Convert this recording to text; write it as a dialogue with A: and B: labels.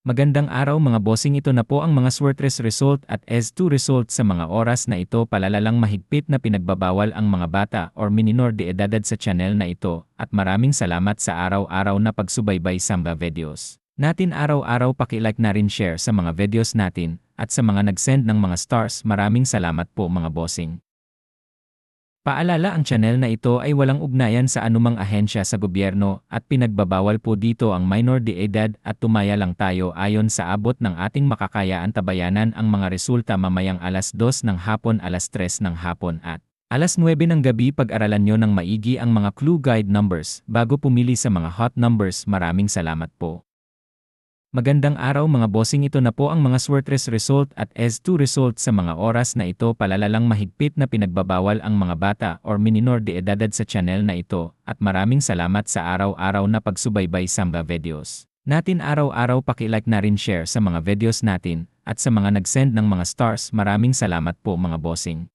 A: Magandang araw mga bossing, ito na po ang mga Swertres result at S2 result sa mga oras na ito. Palalalang mahigpit na pinagbabawal ang mga bata or minor de edad sa channel na ito at maraming salamat sa araw-araw na pagsubaybay sa mga videos natin araw-araw. Paki-like na rin share sa mga videos natin at sa mga nag-send ng mga stars, maraming salamat po mga bossing. Paalala, ang channel na ito ay walang ugnayan sa anumang ahensya sa gobyerno at pinagbabawal po dito ang minor de edad at tumaya lang tayo ayon sa abot ng ating makakayaan. Tabayanan ang mga resulta mamayang alas 2 ng hapon, alas 3 ng hapon at alas 9 ng gabi. Pag-aralan nyo ng maigi ang mga clue guide numbers bago pumili sa mga hot numbers. Maraming salamat po. Magandang araw mga bossing, ito na po ang mga Swertres result at S2 result sa mga oras na ito. Palalalang mahigpit na pinagbabawal ang mga bata or minor de edad sa channel na ito at maraming salamat sa araw-araw na pagsubaybay sa mga videos natin araw-araw. Paki-like na rin share sa mga videos natin at sa mga nag-send ng mga stars, maraming salamat po mga bossing.